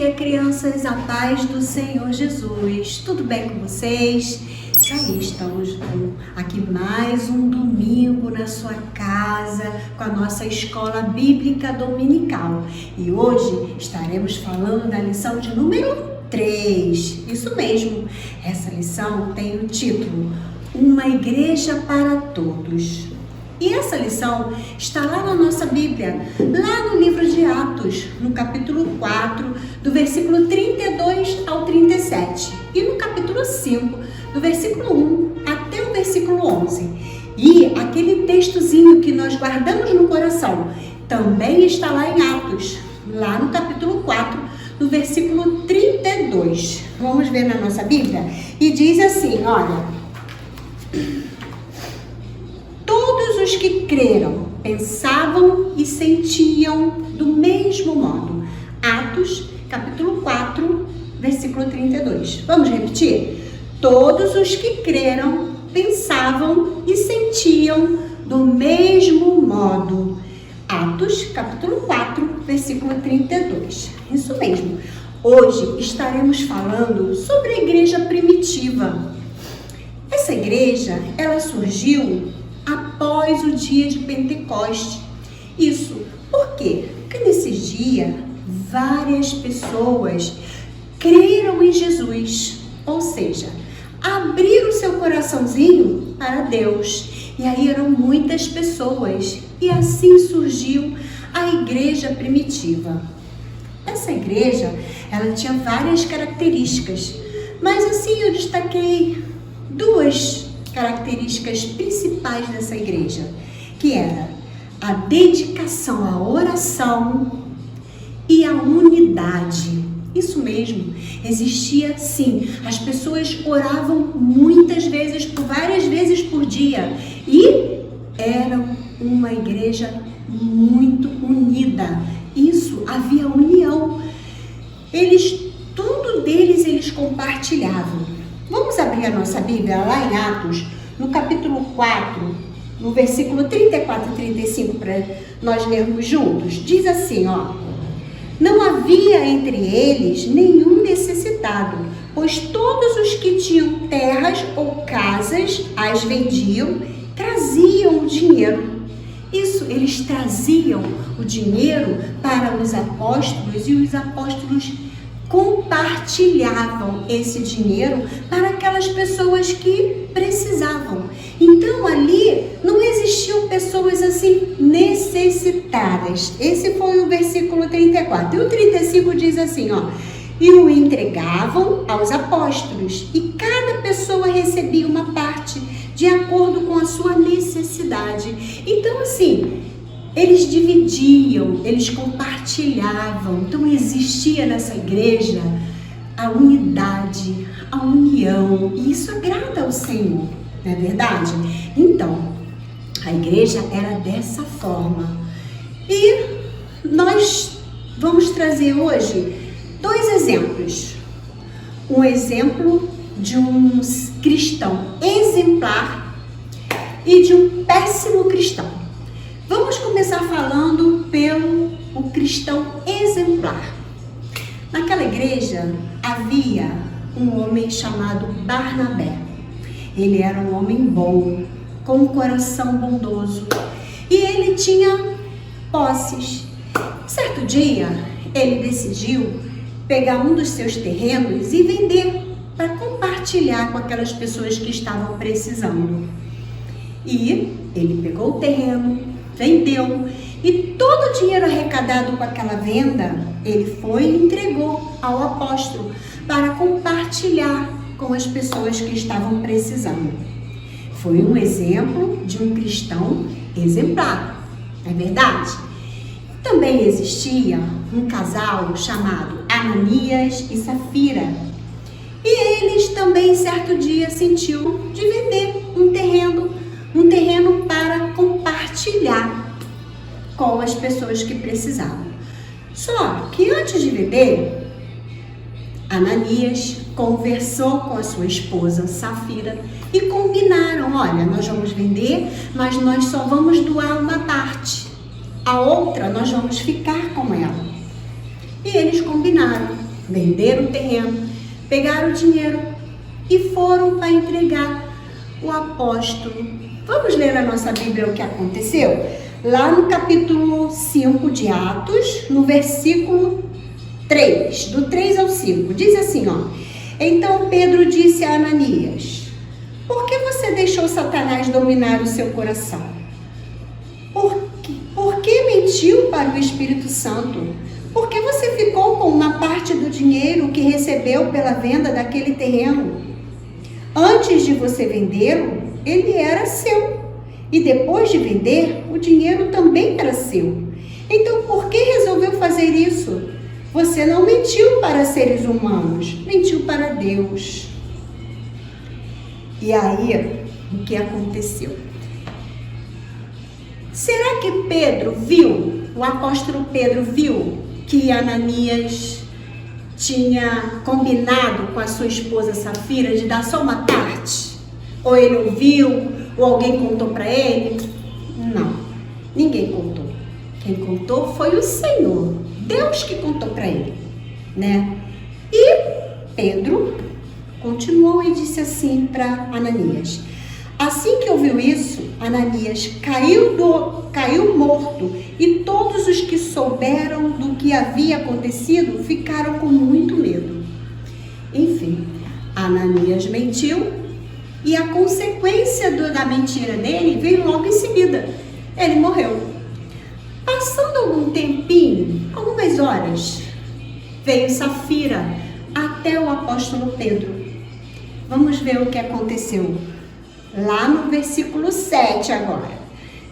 dia, crianças, a paz do Senhor Jesus. Tudo bem com vocês? Já estamos aqui mais um domingo na sua casa com a nossa escola bíblica dominical. E hoje estaremos falando da lição de número 3. Isso mesmo, essa lição tem o título Uma Igreja para Todos. E essa lição está lá na nossa Bíblia, lá no livro de Atos, no capítulo 4, do versículo 32 ao 37. E no capítulo 5, do versículo 1 até o versículo 11. E aquele textozinho que nós guardamos no coração também está lá em Atos, lá no capítulo 4, no versículo 32. Vamos ver na nossa Bíblia? E diz assim, olha... Todos os que creram pensavam e sentiam do mesmo modo. Atos, capítulo 4, versículo 32. Vamos repetir? Todos os que creram pensavam e sentiam do mesmo modo. Atos, capítulo 4, versículo 32. Isso mesmo. Hoje estaremos falando sobre a igreja primitiva. Essa igreja, ela surgiu após o dia de Pentecoste. Isso, por quê? Porque nesse dia, várias pessoas creram em Jesus, ou seja, abriram seu coraçãozinho para Deus. E aí eram muitas pessoas, e assim surgiu a igreja primitiva. Essa igreja, ela tinha várias características, mas assim eu destaquei duas características principais dessa igreja, que era a dedicação à oração e a unidade. Isso mesmo, existia sim, as pessoas oravam muitas vezes, por várias vezes por dia, e eram uma igreja muito unida. Isso, havia união. Tudo deles eles compartilhavam. Vamos abrir a nossa Bíblia lá em Atos, no capítulo 4, no versículo 34 e 35, para nós lermos juntos. Diz assim, ó: Não havia entre eles nenhum necessitado, pois todos os que tinham terras ou casas as vendiam, traziam o dinheiro. Isso, eles traziam o dinheiro para os apóstolos e os apóstolos compartilhavam esse dinheiro para aquelas pessoas que precisavam. Então ali não existiam pessoas assim necessitadas. Esse foi o versículo 34. E o 35 diz assim, ó: E o entregavam aos apóstolos, e cada pessoa recebia uma parte de acordo com a sua necessidade. Então assim, eles dividiam, eles compartilhavam. Então existia nessa igreja a unidade, a união. E isso agrada ao Senhor, não é verdade? Então, a igreja era dessa forma. E nós vamos trazer hoje dois exemplos. Um exemplo de um cristão exemplar e de um péssimo cristão. Vamos começar falando pelo cristão exemplar. Naquela igreja havia um homem chamado Barnabé. Ele era um homem bom, com um coração bondoso, e ele tinha posses. Certo dia, ele decidiu pegar um dos seus terrenos e vender para compartilhar com aquelas pessoas que estavam precisando. E ele pegou o terreno, vendeu, e todo o dinheiro arrecadado com aquela venda, ele foi e entregou ao apóstolo para compartilhar com as pessoas que estavam precisando. Foi um exemplo de um cristão exemplar, não é verdade? Também existia um casal chamado Ananias e Safira, e eles também certo dia sentiu de vender um terreno para compartilhar com as pessoas que precisavam. Só que antes de vender, Ananias conversou com a sua esposa Safira e combinaram: olha, nós vamos vender, mas nós só vamos doar uma parte, a outra nós vamos ficar com ela. E eles combinaram. venderam o terreno, pegaram o dinheiro e foram para entregar o apóstolo. Vamos ler na nossa Bíblia o que aconteceu? Lá no capítulo 5 de Atos, no versículo 3, do 3 ao 5, diz assim, ó: Então Pedro disse a Ananias: Por que você deixou Satanás dominar o seu coração? Por que mentiu para o Espírito Santo? Por que você ficou com uma parte do dinheiro que recebeu pela venda daquele terreno? Antes de você vendê-lo, ele era seu. E depois de vender, o dinheiro também era seu. Então, por que resolveu fazer isso? Você não mentiu para seres humanos, mentiu para Deus. E aí, o que aconteceu? Será que Pedro viu, o apóstolo Pedro viu que Ananias tinha combinado com a sua esposa Safira de dar só uma parte? Ou ele ouviu, ou alguém contou para ele? Não, ninguém contou. Quem contou foi o Senhor, Deus que contou para ele, né? E Pedro continuou e disse assim para Ananias. Assim que ouviu isso, Ananias caiu morto, e todos os que souberam do que havia acontecido ficaram com muito medo. Enfim, Ananias mentiu, e a consequência da mentira dele veio logo em seguida. Ele morreu. Passando algum tempinho, algumas horas, veio Safira até o apóstolo Pedro. Vamos ver o que aconteceu. Lá no versículo 7 agora.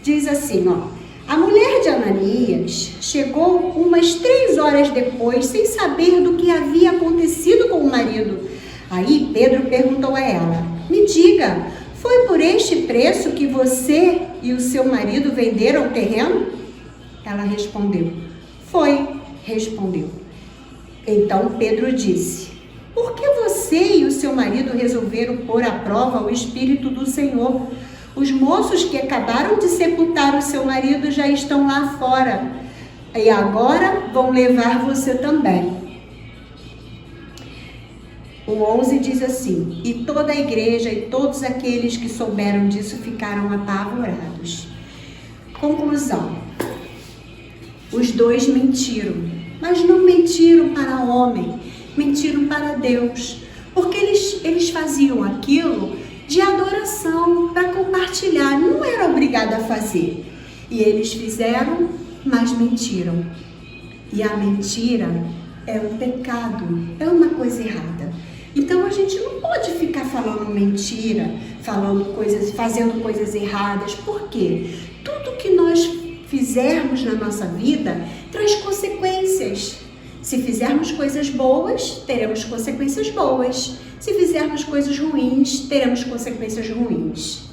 Diz assim, ó: A mulher de Ananias chegou umas 3 horas depois, sem saber do que havia acontecido com o marido. Aí Pedro perguntou a ela: Me diga, foi por este preço que você e o seu marido venderam o terreno? Ela respondeu: Foi, respondeu. Então Pedro disse: Por que você e o seu marido resolveram pôr à prova o Espírito do Senhor? Os moços que acabaram de sepultar o seu marido já estão lá fora, e agora vão levar você também. O 11 diz assim: E toda a igreja e todos aqueles que souberam disso ficaram apavorados. Conclusão: os dois mentiram, mas não mentiram para o homem, mentiram para Deus, porque eles faziam aquilo de adoração, para compartilhar, não era obrigado a fazer. E eles fizeram, mas mentiram. E a mentira é um pecado, é uma coisa errada. Então a gente não pode ficar falando mentira, fazendo coisas erradas, porque tudo que nós fizermos na nossa vida traz consequências. Se fizermos coisas boas, teremos consequências boas. Se fizermos coisas ruins, teremos consequências ruins.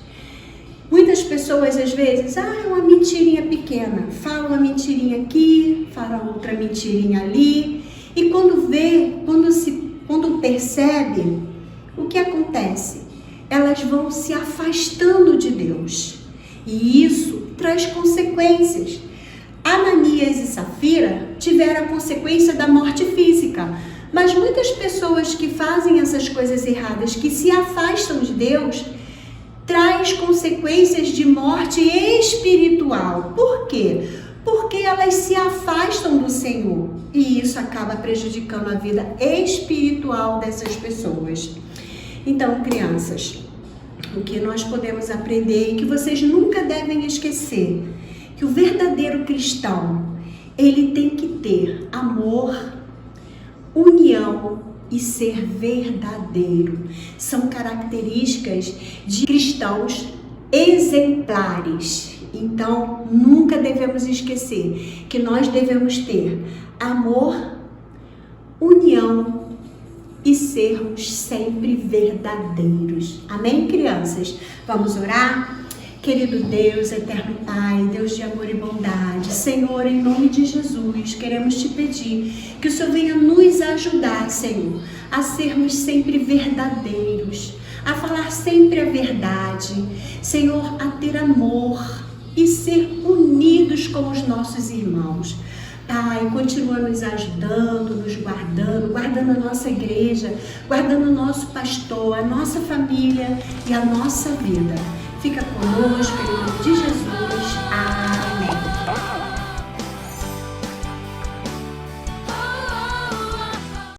Muitas pessoas, às vezes, é uma mentirinha pequena. Fala uma mentirinha aqui, fala outra mentirinha ali. E quando percebe, o que acontece? Elas vão se afastando de Deus. E isso traz consequências. Ananias e Safira tiveram a consequência da morte física, mas muitas pessoas que fazem essas coisas erradas, que se afastam de Deus, traz consequências de morte espiritual. Por quê? Porque elas se afastam do Senhor, e isso acaba prejudicando a vida espiritual dessas pessoas. Então, crianças, o que nós podemos aprender e que vocês nunca devem esquecer, que o verdadeiro cristão, ele tem que ter amor, união e ser verdadeiro. São características de cristãos exemplares. Então, nunca devemos esquecer que nós devemos ter amor, união e sermos sempre verdadeiros. Amém, crianças? Vamos orar? Querido Deus, eterno Pai, Deus de amor e bondade, Senhor, em nome de Jesus, queremos te pedir que o Senhor venha nos ajudar, Senhor, a sermos sempre verdadeiros, a falar sempre a verdade, Senhor, a ter amor e ser unidos com os nossos irmãos. Pai, continua nos ajudando, nos guardando, guardando a nossa igreja, guardando o nosso pastor, a nossa família e a nossa vida. Fica conosco, em nome de Jesus.